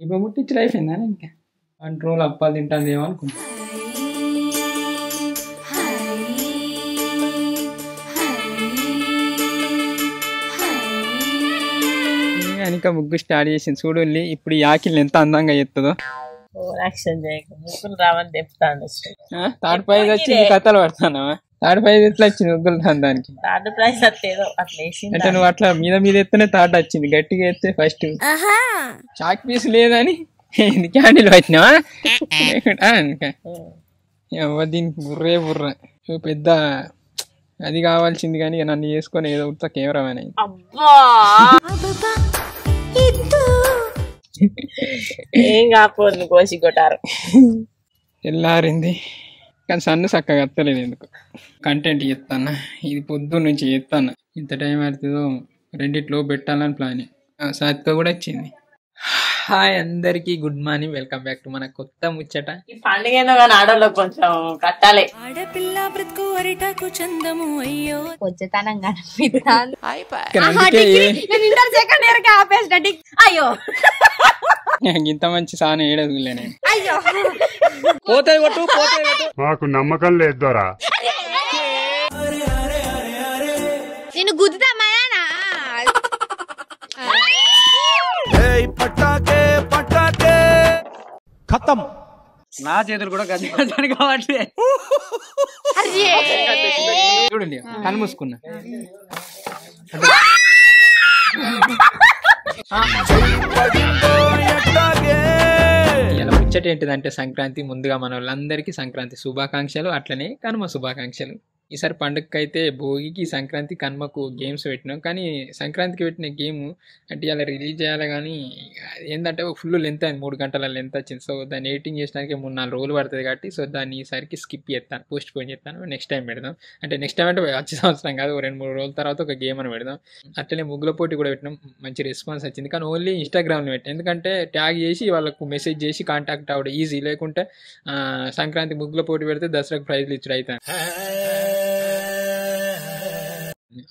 ఇప్పుడు ముట్టించి లైఫ్ అయిందా ఇంకా 1 రోజులు అప్పాలు తింటాను ఏమనుకుంటా. ఇంకా ముగ్గు స్టార్ట్ చేసింది చూడు. ఇప్పుడు ఈ ఆకిల్ని ఎంత అందంగా ఎత్తుందో. థర్డ్ ప్రైజ్ వచ్చింది. కథలు పడతానా? థర్డ్ ప్రైజ్ ఎట్లా వచ్చింది ముగ్గులు దానికి? అంటే నువ్వు అట్లా మీద మీద ఎత్తనే థర్డ్ వచ్చింది. గట్టిగా ఎత్తే ఫస్ట్. చాక్ పీస్ లేదని క్యాండిల్ పట్టినావా? దీనికి బుర్ర పెద్ద అది కావాల్సింది కానీ నన్ను చేసుకొని ఏదో ఉత్త కెమెరా అని ఏం కాపోదు కోసి కొట్టారు. తెల్లారింది కానీ సన్ను చక్కగా ఎత్తలేదు. ఎందుకు కంటెంట్ చేస్తాను. ఇది పొద్దున్న నుంచి చేస్తాను. ఇంత టైం అవుతుందో 2 పెట్టాలని ప్లాన్. సాత్క కూడా వచ్చింది. హాయ్ అందరికి, good morning, welcome back to మన కొత్త ముచ్చట. ఈ పండుగ ఏదో కానీ ఆడోళ్ళకి కొంచెం కట్టాలి. ఇంత మంచి సాన ఏడదులే నేను. మాకు నమ్మకం లేదు దొరా. నేను గుద్దుతామా ఖతం. నా చేతులు కూడా గది కాబట్టి చూడండి కళ్ళు మూసుకున్నా. ఇలా ముచ్చట ఏంటిదంటే సంక్రాంతి. ముందుగా మన వాళ్ళందరికీ సంక్రాంతి శుభాకాంక్షలు, అట్లనే కనుమ శుభాకాంక్షలు. ఈసారి పండుగకి అయితే భోగికి, సంక్రాంతి, కనుమకు గేమ్స్ పెట్టినాం. కానీ సంక్రాంతికి పెట్టిన గేమ్ అంటే ఇలా రిలీజ్ చేయాలి కానీ ఏంటంటే ఫుల్ లెంత్ అయింది, 3 గంటల లెంత్ వచ్చింది. సో దాన్ని ఎడిటింగ్ చేయడానికి 3-4 రోజులు పడుతుంది కాబట్టి సో దాన్ని ఈసారికి స్కిప్ చేస్తాను, పోస్ట్ పోన్ చేస్తాను. నెక్స్ట్ టైం పెడదాం. అంటే నెక్స్ట్ టైం అంటే వచ్చే సంవత్సరం కాదు, 2-3 రోజుల తర్వాత ఒక గేమ్ అని పెడదాం. అట్లనే ముగ్గుల పోటీ కూడా పెట్టినాం. మంచి రెస్పాన్స్ వచ్చింది. కానీ ఓన్లీ ఇన్స్టాగ్రామ్లో పెట్టాం. ఎందుకంటే ట్యాగ్ చేసి వాళ్ళకు మెసేజ్ చేసి కాంటాక్ట్ అవ్వడం ఈజీ. లేకుంటే సంక్రాంతి ముగ్గుల పోటీ పెడితే దసరాకు ప్రైజ్లు ఇచ్చుడు అవుతాను.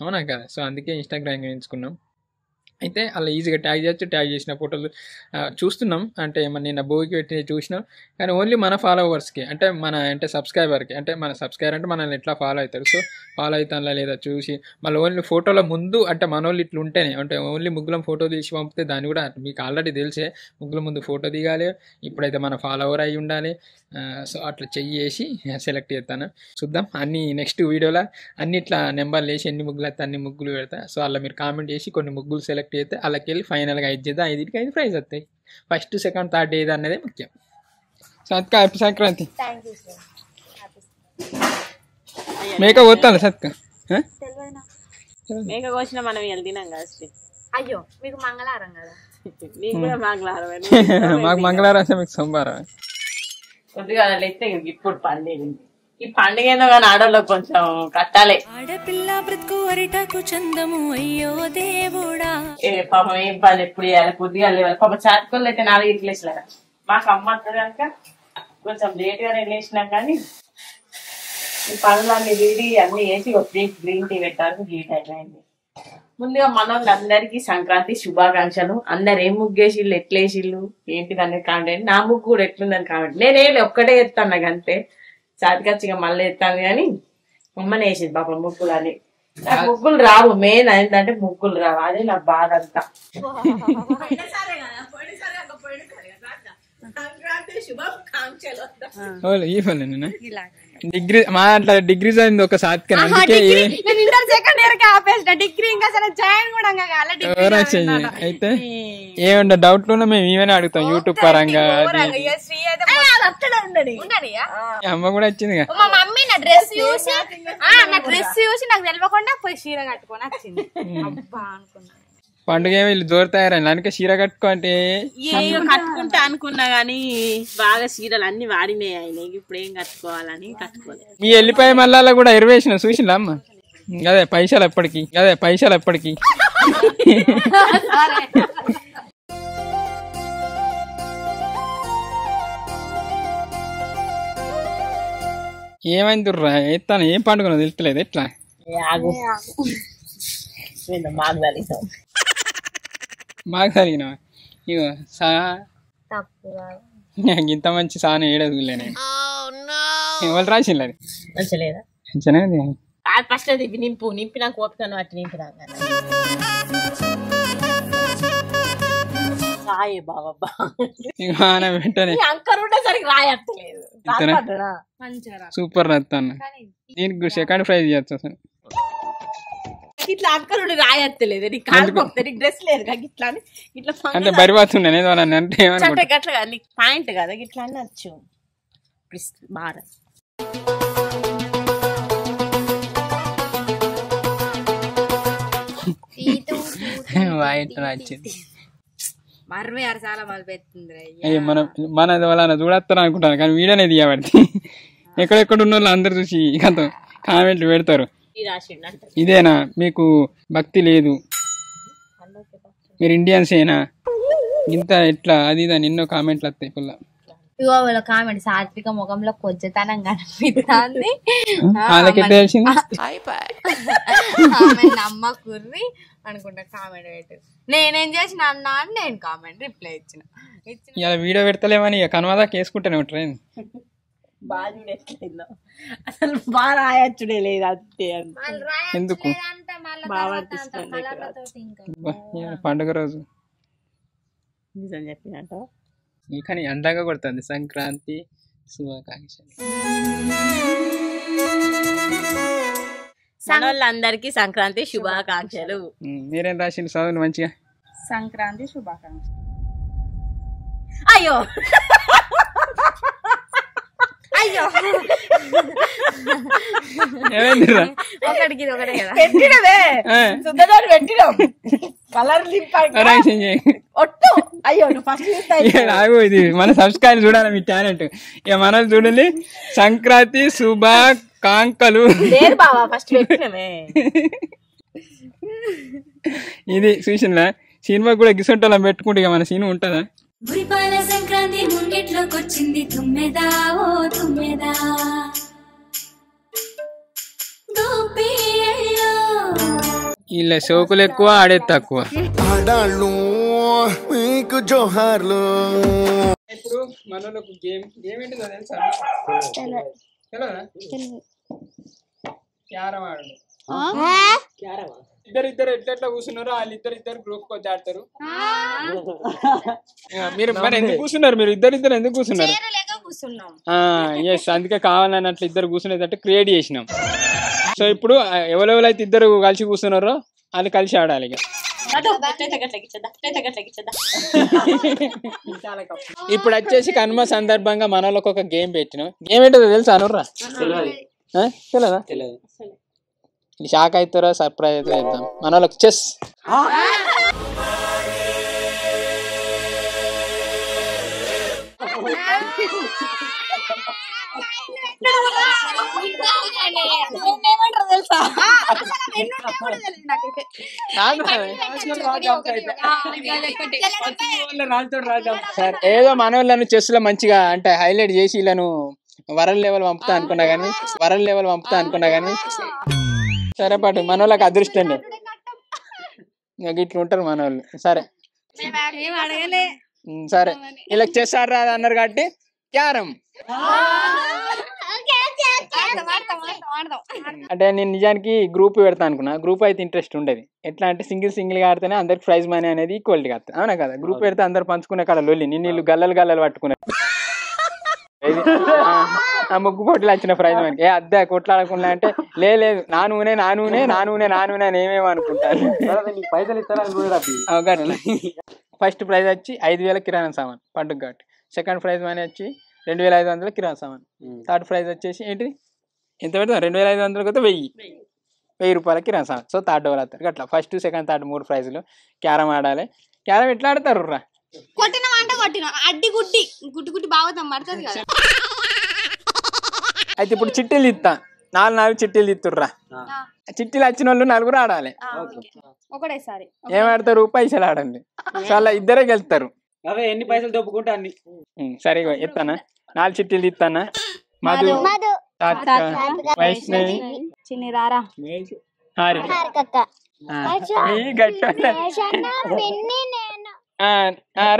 అవునా కదా? సో అందుకే ఇన్స్టాగ్రామ్ ఎంచుకున్నాం. అయితే అలా ఈజీగా ట్యాగ్ చేయొచ్చు. ట్యాగ్ చేసిన ఫోటోలు చూస్తున్నాం. అంటే నిన్న భోగికి పెట్టి చూసినాం. కానీ ఓన్లీ మన ఫాలోవర్స్కి, అంటే సబ్స్క్రైబర్కి, అంటే మన సబ్స్క్రైబర్ అంటే మనల్ని ఎట్లా ఫాలో అవుతారు. సో ఫాలో అవుతానులా లేదా చూసి మళ్ళీ ఓన్లీ ఫోటోల ముందు అంటే మన వాళ్ళు ఇట్లా ఉంటేనే, అంటే ఓన్లీ ముగ్గులం ఫోటో తీసి పంపితే దాన్ని కూడా మీకు ఆల్రెడీ తెలిసే ముగ్గుల ముందు ఫోటో దిగాలి. ఇప్పుడైతే మన ఫాలోవర్ అయి ఉండాలి. సో అట్లా చెయ్యేసి సెలెక్ట్ చేస్తాను. చూద్దాం. అన్ని నెక్స్ట్ వీడియోలో అన్ని ఇట్లా నెంబర్లు వేసి ఎన్ని ముగ్గులు అయితే అన్ని ముగ్గులు పెడతా. సో అలా మీరు కామెంట్ చేసి కొన్ని ముగ్గులు సెలెక్ట్ చేస్తే అలాకి వెళ్ళి ఫైనల్గా 5 చేద్దాం. 5కి 5 ప్రైజ్ వస్తాయి. ఫస్ట్, సెకండ్, థర్డ్ ఏది అన్నదే ముఖ్యం. సత్క హ్యాపీ సంక్రాంతి. మేక పోతాను సత్క. మేక కోసిన మనం వెళ్తున్నాం కదా. అయ్యో మీకు మంగళవారం కదా? నీకు కూడా మంగళవారం. మాకు మంగళవారం, మీకు సోమవారం. కొద్దిగా అయితే ఇప్పుడు పండుగ. ఈ పండుగ ఏదో కానీ ఆడోళ్ళకి కొంచెం కట్టాలి. ఆడపిల్ల బ్రతుకు అరిటాకు చందము అయ్యో దేవుడా. పాపం ఏం పని ఎప్పుడు చేయాలి, కొద్దిగా లేవాలి. పాపం చాటుకోళ్ళు అయితే 4 లేచలేక మాకు అమ్మ కనుక కొంచెం లేట్ గానే లేచినాం. కానీ ఈ పనులన్నీ వీడి అన్ని వేసి గ్రీన్ టీ పెట్టారు. గీట్ అయిపోయింది. ముందుగా మన వాళ్ళందరికీ సంక్రాంతి శుభాకాంక్షలు. అందరు ఏం ముగ్గేసిళ్ళు, ఎట్లేసిళ్ళు, ఏంటిది అనేది కామెంట్. నా ముగ్గు కూడా ఎట్లుందని కామెంట్. నేనే ఒక్కటే ఎత్తాను, నాకు అంతే. చాతికచ్చిగా మళ్ళీ ఎత్తాను కానీ అమ్మనే వేసింది పాప ముగ్గులు అని. నాకు ముగ్గులు రావు. మెయిన్ ఏంటంటే ముగ్గులు రావు. అదే నా బాధ అంతా. డిగ్రీ మా అట్లా డిగ్రీస్ అయింది ఒక సాత్కి. అయితే ఏమన్నా డౌట్లు ఉన్నా మేము ఏమైనా అడుగుతాం యూట్యూబ్ పరంగా. అమ్మ కూడా వచ్చింది. మా మమ్మీ నా డ్రెస్ చూసి నాకు తెలియకుండా పోయి చీర కట్టుకొని వచ్చింది. పండుగ వీళ్ళు దూరతాయని అందుకే చీర కట్టుకో అంటే కట్టుకుంటా అనుకున్నా గానీ బాగా చీరలు అన్ని వాడినాయి ఆయన. ఇప్పుడు ఏం కట్టుకోవాలని కట్టుకోలేదు. మీ వెళ్ళిపోయే మళ్ళా కూడా ఎరవేసిన చూసిందా అమ్మ? అదే పైసలు ఎప్పటికి. ఏమైంది దుర్రా ఎత్తాను? ఏం పండుగ తెలుస్తలేదు. ఎట్లా మాకు జరిగిన ఇగో తప్పు కాదు. ఇంత మంచి సాన ఏడదులే నేను ఎవరు రాసింది అది మంచిలేదా మంచిగానే ఉంది. ఫస్ట్ అది నింపి నాకు ఓపికను అట్టి నింపి రాయే బాబా వెంటనే అంకర్ ఉండేసరికి రాయట్లేదు సూపర్ రత్తాను దీనికి సెకండ్ ప్రైజ్ చేయొచ్చు అసలు. ఇట్లా అంకర్ ఉండి రాయట్లేదు నీకు కాలు పోతే నీకు డ్రెస్ లేదు కదా ఇట్లా అని ఇట్లా అంటే బరిపోతుండే అనేది వాళ్ళని అంటే ఏమనుకుంటా గట్ల కదా నీకు పాయింట్ కదా ఇట్లా అని వచ్చు బాగా వైట్ వచ్చింది మర్మే ఆరు చాలా మలిపెత్తుంది. మన వాళ్ళ చూడేస్తారు అనుకుంటాను కానీ వీడియోనే తీయబడి ఎక్కడెక్కడ ఉన్న వాళ్ళు అందరు చూసి ఇంత కామెంట్లు పెడతారు ఇదేనా మీకు భక్తి లేదు మీరు ఇండియన్స్ ఏనా ఇంత ఎట్లా అది ఇది ఎన్నో కామెంట్లు వస్తాయి ఫుల్. ఇగో కామెంట్ సాత్విక ముఖంలో కొంచెతనం కనిపిస్తుంది వాళ్ళకి తెలిసింది నమ్మకుర్రి అనుకుంటా కామెంట్ పెట్టు. నేనేం చేసిన అన్నా అని నేను కామెంట్ రిప్లై ఇచ్చిన ఇలా వీడియో పెడతలేమని ఇక కనుమదా కేసుకుంటూనే ఉంటారు. బాగా చూడట్లేదు అసలు బాగా రాయచ్చుడే లేదు అంతే ఎందుకు పండుగ రోజు నిజం చెప్పినట్ట కానీ అందంగా కొడుతుంది సంక్రాంతి శుభాకాంక్షలు. మనోళ్ళందరికీ సంక్రాంతి శుభాకాంక్షలు. మీరేం రాసిండు చదువులు మంచిగా సంక్రాంతి శుభాకాంక్షలు. అయ్యో అయ్యో ఒకటికి ఒకటే కదా పెట్టినవే సుద్దదాన్ని పెట్టినాం కలర్ ఒట్టు. అయ్యో ఫస్ట్ ఇది మన సబ్స్క్రైబ్ చూడాలి మీ టాలెంట్ ఇక మనం చూడాలి. సంక్రాంతి శుభాకాంక్షలు బావా ఫస్ట్ పెట్టినవే. ఇది చూసినా సినిమా కూడా గిసంటోళ్ళం పెట్టుకుంటే ఇక మన సినిమా ఉంటుందా. సంక్రాంతి ముంగిట్లోకి వచ్చింది తుమ్మెదా ఓ తుమ్మెదా ఇలా సోకులు ఎక్కువ ఆడేది తక్కువ. ఇప్పుడు మనోళ్ళకు గేమ్ ఏంటిదో తెలుసా క్యారమ్ ఆడు. ఇద్దరు ఎట్లా కూర్చున్నారో వాళ్ళిద్దరు గ్రూప్ వచ్చి ఆడతారు. మీరు మరి ఎందుకు కూర్చున్నారు మీరు ఇద్దరు ఎందుకు కూర్చున్నారు? ఎస్ అందుకే కావాలన్నట్లు ఇద్దరు కూర్చునేటట్టు క్రియేట్ చేసినాం. సో ఇప్పుడు ఎవరెవరైతే ఇద్దరు కలిసి కూర్చున్నారో వాళ్ళు కలిసి ఆడాలి. ఇక ఇప్పుడు వచ్చేసి కనుమ సందర్భంగా మనోళ్ళకి ఒక గేమ్ పెట్టినాం. గేమ్ ఏంటో తెలుసా అనుర్రా? తెలియదా? షాక్ అవుతారో సర్ప్రైజ్ అయితే అవుతాం. మనోళ్ళకి చెస్ ఏదో మనోళ్ళను చెస్ లో మంచిగా అంటే హైలైట్ చేసి వీళ్ళను వరల్డ్ లెవెల్ పంపుతా అనుకున్నా గానీ సరే పాటు మనోళ్ళకి అదృష్టం ఇట్లా ఉంటారు మనోళ్ళు. సరే సరే ఇలా చెస్ ఆడరాదు అన్నారు కాబట్టి క్యారమ్ అంటే నేను నిజానికి గ్రూప్ పెడతా అనుకున్నా. గ్రూప్ అయితే ఇంట్రెస్ట్ ఉండేది. ఎట్లా అంటే సింగిల్ గా ఆడితేనే అందరికి ప్రైజ్ మనీ అనేది ఈక్వాలిటీ వస్తుంది. అవునా కదా? గ్రూప్ పెడితే అందరు పంచుకునే కాడ లొల్లి నిన్ను గల్లలు పట్టుకున్నారు. ఆ ముగ్గు పోటీలు వచ్చిన ప్రైజ్ మనకి అద్దె కొట్లాడకుండా అంటే లేదు నా నూనె అని ఏమేమో అనుకుంటారు. పైసలు ఇస్తారా? ఫస్ట్ ప్రైజ్ వచ్చి 5,000 కిరాణా సామాన్ పండుగ కాబట్టి. సెకండ్ ప్రైజ్ మనీ వచ్చి 2,500 కిరాణా సామాన్. థర్డ్ ప్రైజ్ వచ్చేసి ఏంటిది ఎంత పెడతాం? 2,500 అయితే 1,000 రూపాయల కిరాణా సామాన్. సో థర్డ్ వాళ్ళు వస్తారు అట్లా. ఫస్ట్ సెకండ్ థర్డ్ 3 ప్రైజులు. క్యారమ్ ఆడాలి. క్యారమ్ ఎట్లా ఆడతారు రా? అయితే ఇప్పుడు చిట్టీలు ఇస్తా. 4 చిట్టీలు ఇస్తుర్రా. చిట్టీలు వచ్చిన వాళ్ళు 4 ఆడాలి. ఒకటేసారి ఏం ఆడతారు? పైసలు ఆడండి. చాలా ఇద్దరే గెలుస్తారు. ఎన్ని పైసలు దొప్పుకుంటా అన్ని. సరే ఇస్తానా? 4 చిట్టీలు ఇస్తానా? మధు, వైష్ణవి, చిన్ని రారా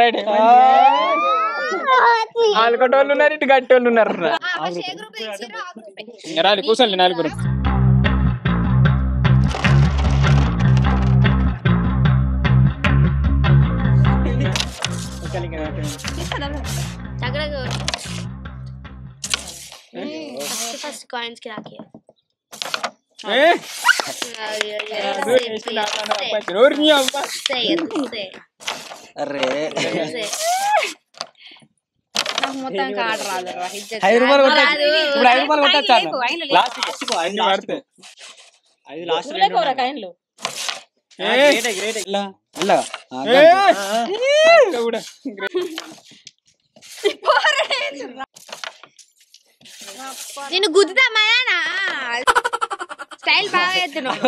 రైట్. నాలుగోటోళ్ళు ఉన్నారు, ఇటు గట్టోళ్ళు ఉన్నారు. రాలి కూర్చోండి నలుగురు. ఫస్ట్ కాయిన్స్ కి రాకి మొత్తం కార్డు రాదు. 5 రూపాయలు కొట్టచ్చు. ఇప్పుడు 5 రూపాయలు కొట్టచ్చు. నేను గుద్దుతామా స్టైల్ బాగా ఎత్తున్నావు.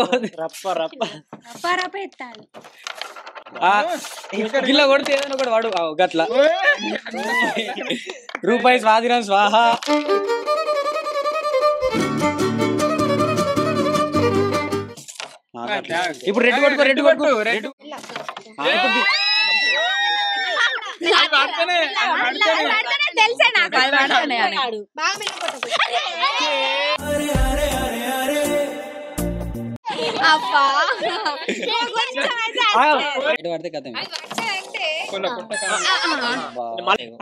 ఎత్తాలి గిల్ల కొడితే ఏదైనా ఒకటి వాడు గట్ల రూపాయి స్వాధీనం స్వాహ. ఇప్పుడు రెడ్డి కొట్టుకో, రెడ్డి కొట్టుకో, రెడ్డి. తెలుసా నాకు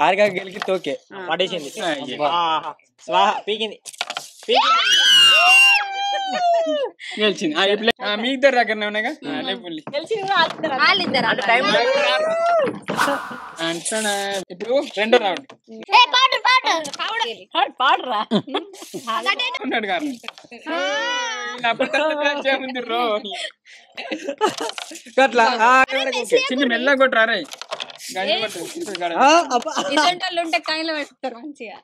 ఆరిగా గెలికి తోకే పడేసింది. స్వాహ పీకింది, గెలిచింది. మీ ఇద్దరు దగ్గరనే ఉన్నాయిగా. ఇప్పుడు రెండో రౌండ్ ఉన్నాడు గారు చిన్న మెల్ల కొట్టరారే. ఉంటే కాయలు పెడతారు మంచిగా.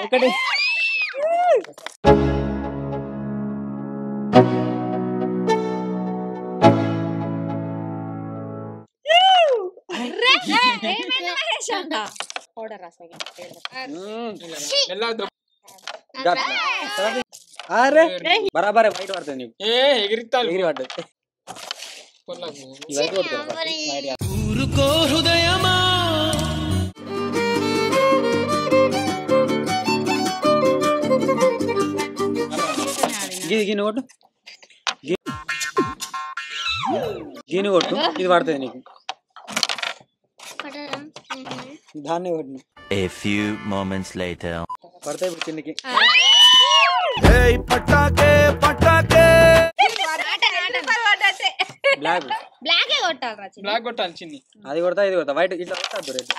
ఒకటి బరాబరే బయట పడుతుంది నీకు. ఎగిరితాను ఎగిరి పడ్డది. గిని కొట్టు, గిని కొట్టు, ఇది పడుతుంది నీకు. దాన్ని కొట్టు. A few moments later. పడతాయి ఇప్పుడు కిందకి. బ్లాక్ కొట్టాలి చిన్ని. అది కొడతా, ఇది కొడతా. వైట్ ఇట్లా కొట్టద్దు, రెడ్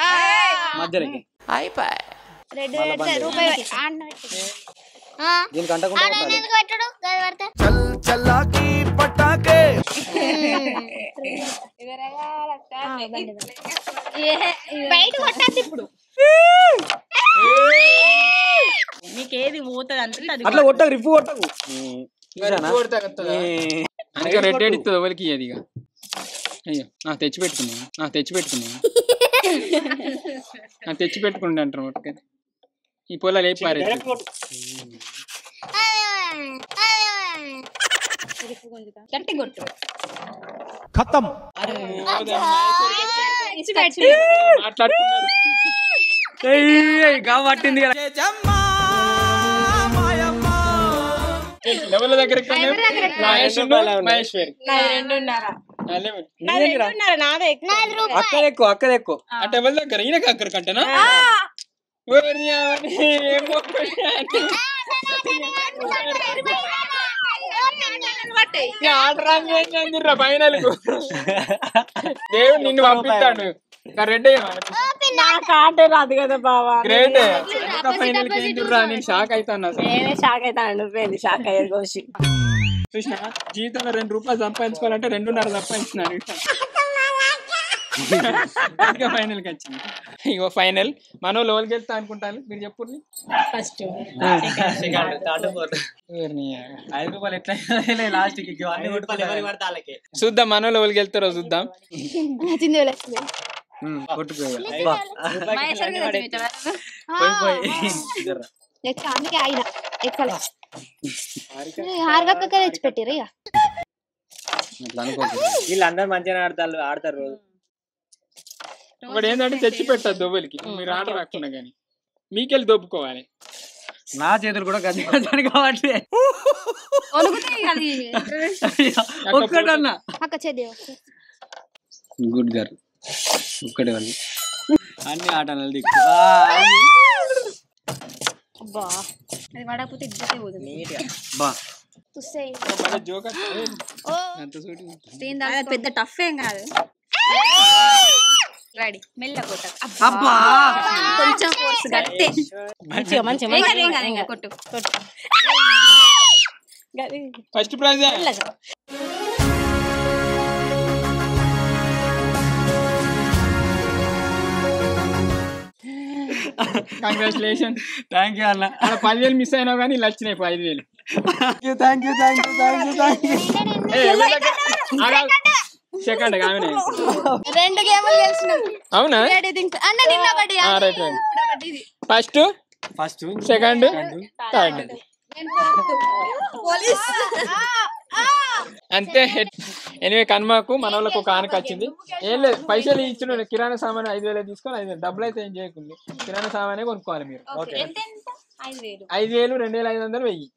మధ్యలోకి. దీనికి అంటకుండా బయట కొట్టద్దు ఇప్పుడు. నీకేది పోతుంది అంటే అట్లా కొట్టకు, రిప్పు కొట్టకు. రెడ్ ఎడుతుంది ఎవరికి అది. ఇక అయ్యో తెచ్చి పెట్టుకుంటే అంటారు. ఈ పొలాలు ఏ పారే గట్టి కొట్టు. పట్టింది అక్కది ఎక్కువ అంటే ఎవరి దగ్గర ఈయన దగ్గర కంటేనా. ఫైనల్ దేవుడు నిన్ను పంపిస్తాడు. రెడ్డి రాదు కదా బావా. గ్రేట్. ఫైనల్ నేను షాక్ అవుతాను. షాక్ అవుతాను. నువ్వేంది షాక్ అయ్యేది కోసి. చూసిన జీవితంలో 2 రూపాయలు సంపాదించుకోవాలంటే 2.5 సంపాదించినాను. ఫైనల్ కి వచ్చింది. ఇగో ఫైనల్ మన లోకి వెళ్తా అనుకుంటాను. మీరు చెప్పు ఫస్ట్ 5 రూపాయలు ఎట్లా లాస్ట్ కి చూద్దాం. మన లోకి వెళ్తారో చూద్దాం. హార్గక్క తెచ్చి పెట్టిరు. ఇక అట్లా అనుకోవచ్చు. వీళ్ళందరూ మంచిగా ఆడతారు రోజు. ఒకటి ఏంటంటే తెచ్చి పెట్టద్దు దొబ్బలికి, మీరు ఆట రాకుండా కానీ మీకెళ్ళి దొబ్బుకోవాలి. నా చేతులు కూడా గజ్జి కాబట్టి ఒక్కటన్నా గుడ్ గర్ల్ ఒక్కటే వాళ్ళు అన్ని ఆటలు దిక్కు పెద్ద టఫ్ ఏం కాదు. రెడీ మెల్ల కొట్ట కొంచెం కొట్టు first prize. Congratulation. Thank you అన్న. 10,000 మిస్ అయినా కానీ ఇలా వచ్చినాయి 5,000. Thank you. సెకండ్ 2 గేములు గెలిచినాం. అవునా? ఫస్ట్ సెకండ్ థర్డ్ అంతే. ఎనివే కన్మాకు మన వాళ్ళకు ఒక ఆనక వచ్చింది. ఏం లేదు, పైసలు ఇచ్చిన కిరాణా సామాన్ 5,000 తీసుకొని 5,000 డబ్బులు అయితే ఏం చేయకుండా కిరాణా సామానే కొనుక్కోవాలి మీరు. 5,000 2,500 1000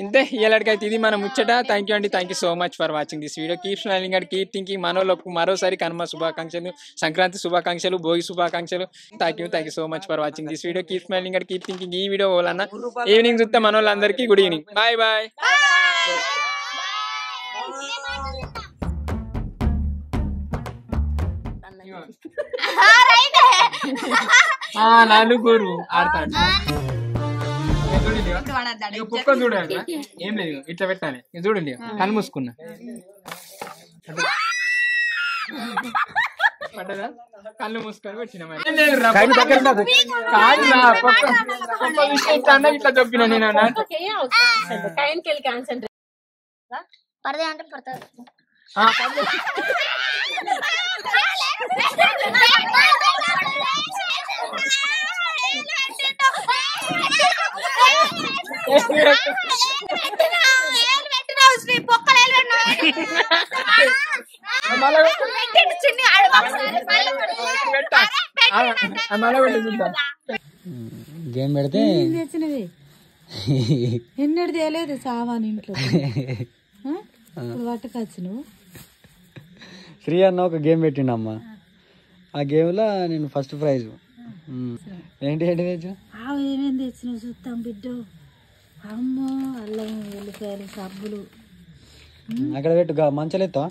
ఇంతే. ఇలాంటికైతే ఇది మన ముచ్చట. థ్యాంక్ యూ అండి. Thank you so much for watching this video. Keep smiling and keep thinking. మనోళ్ళకు మరోసారి కనుమ శుభాకాంక్షలు, సంక్రాంతి శుభాకాంక్షలు, భోగి శుభాకాంక్షలు. Thank you so much for watching this video. Keep smiling and keep thinking. ఈ వీడియో వాళ్ళన్న ఈవినింగ్ చూస్తే మనోళ్ళందరికీ గుడ్ ఈవినింగ్. Bye bye. నలుగురు ఆడతాడు. కుక్క చూడండి, ఏం లేదు ఇట్లా పెట్టాలి. చూడండి కళ్ళు మూసుకున్నా పడ్డదా, కళ్ళు మూసుకొని పెట్టిన ఇట్లా చెప్పిన నేను. గేమ్ పెడితే ఎన్నడు తేలేదు సామాన్ ఇంట్లో పట్టుకొచ్చు. నువ్వు శ్రీ అన్న ఒక గేమ్ పెట్టిండమ్మా. ఆ గేమ్ లో నేను ఫస్ట్ ప్రైజ్. ఏంటి తెచ్చు? ఏమేమి తెచ్చినావు చూస్తాం బిడ్డ. అమ్మో అల్లం వెల్లిపాయలు సబ్బులు అక్కడ పెట్టు, మంచలు ఎత్తా.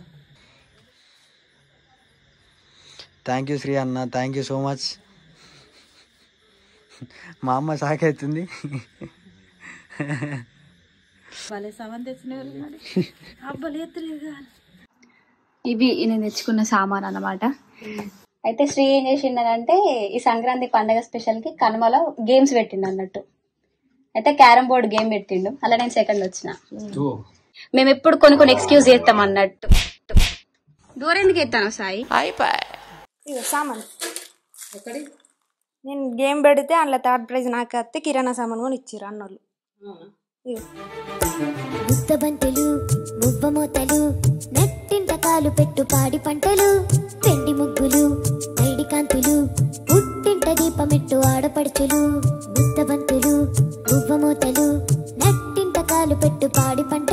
థ్యాంక్ యూ శ్రీ అన్న, థ్యాంక్ యూ సో మచ్. మా అమ్మ షాక్ అవుతుంది. వాళ్ళే సామాన్ తెచ్చినారు అబ్బలు ఎత్తలేదు. ఇవి నేను తెచ్చుకున్న సామాన్ అన్నమాట. అయితే శ్రీ ఏం చేసిండనంటే ఈ సంక్రాంతి పండగ స్పెషల్ కి కనుమలో గేమ్స్ పెట్టిండు అన్నట్టు. అయితే క్యారమ్ బోర్డ్ గేమ్ పెట్టిండు, అలా నేను సెకండ్ వచ్చిన. మేము ఎప్పుడు కొన్ని ఎక్స్క్యూజ్ చేస్తాం అన్నట్టు. డోర్ ఎందుకు ఎత్తాను సాయి? సామాన్ నేను గేమ్ పెడితే అందులో 3rd ప్రైజ్ నాకు వస్తే కిరాణా సామాన్ కొని ఇచ్చారు అన్నోళ్ళు. ముద్దబంతులు మువ్వమోతలు నెట్టింట కాలు పెట్టు పాడి పంటలు పెండి ముగ్గులు నైడి కాంతులు పుట్టింట దీపమెట్టు ఆడపడుచులు. ముద్దబంతులు మువ్వమోతలు నెట్టింట కాలు పెట్టు పాడి పంట